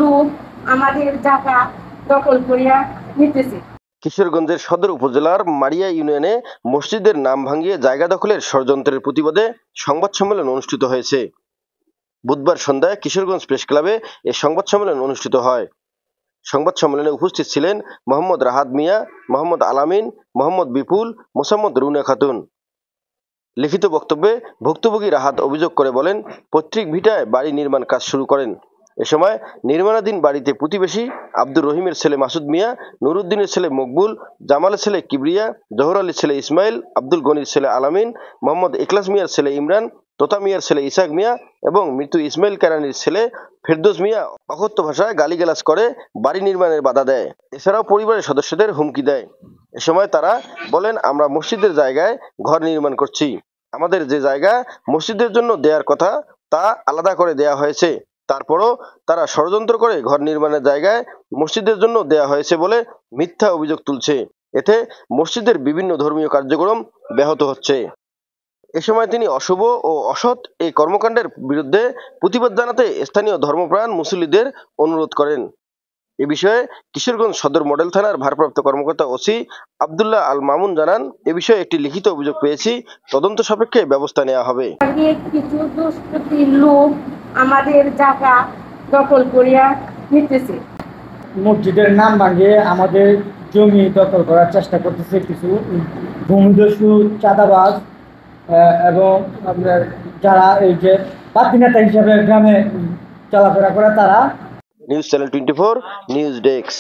লোক আমাদের জায়গা দখল করিয়া নিতেছে। কিশোরগঞ্জের সদর উপজেলার মারিয়া ইউনিয়নে মসজিদের নাম ভাঙিয়ে জায়গা দখলের ষড়যন্ত্রের প্রতিবাদে সংবাদ সম্মেলন অনুষ্ঠিত হয়েছে। বুধবার সন্ধ্যায় কিশোরগঞ্জ প্রেস ক্লাবে এ সংবাদ সম্মেলন অনুষ্ঠিত হয়। সংবাদ সম্মেলনে উপস্থিত ছিলেন মোহাম্মদ রাহাত মিয়া, মোহাম্মদ আলামিন, মোহাম্মদ বিপুল, মোসাম্মদ রুনা খাতুন। লিখিত বক্তব্যে ভুক্তভোগী রাহাত অভিযোগ করে বলেন, পৈতৃক ভিটায় বাড়ি নির্মাণ কাজ শুরু করেন। এ সময় নির্মাণাধীন বাড়িতে প্রতিবেশী আব্দুর রহিমের ছেলে মাসুদ মিয়া, নুরুদ্দিনের ছেলে মকবুল, জামালের ছেলে কিবরিয়া, জহর আলীর ছেলে ইসমাইল, আব্দুল গনির ছেলে আলামিন, মোহাম্মদ ইখলাস মিয়ার ছেলে ইমরান, তোতা মিয়ার ছেলে ইসাক মিয়া এবং মৃত ইসমাইল কেরানির ছেলে ফেরদৌস মিয়া অকথ্য ভাষায় গালিগালাজ করে বাড়ি নির্মাণের বাধা দেয়। এছাড়াও পরিবারের সদস্যদের হুমকি দেয়। এ সময় তারা বলেন, আমরা মসজিদের জায়গায় ঘর নির্মাণ করছি। আমাদের যে জায়গা মসজিদের জন্য দেওয়ার কথা তা আলাদা করে দেয়া হয়েছে। তারপরও তারা ষড়যন্ত্র করে ঘর নির্মাণের জায়গায় মসজিদের জন্য দেয়া হয়েছে বলে মিথ্যা অভিযোগ তুলছে। এতে মসজিদের বিভিন্ন ধর্মীয় কার্যক্রম ব্যাহত হচ্ছে। এ সময় তিনি অশুভ ও অসৎ এই কর্মকাণ্ডের বিরুদ্ধে প্রতিবাদ জানাতে স্থানীয় ধর্মপ্রাণ মুসল্লিদের অনুরোধ করেন। এ বিষয়ে কিশোরগঞ্জ সদর মডেল থানার ভারপ্রাপ্ত কর্মকর্তা ওসি আব্দুল্লাহ আল মামুন জানান, এ বিষয়ে একটি লিখিত অভিযোগ পেয়েছি, তদন্ত সাপেক্ষে ব্যবস্থা নেওয়া হবে। কিছু দুষ্কৃতী লোক আমাদের জায়গা দখল করিয়া নিতেছে। মসজিদের নাম ভাঙিয়ে আমাদের জমি দখল করার চেষ্টা করতেছে কিছু ভূমিদস্যু, চাঁদাবাজ এবং আপনার যারা এই যে বাতি নেতা হিসাবে গ্রামে চলাফেরা করে তারা। News channel 24 news desk.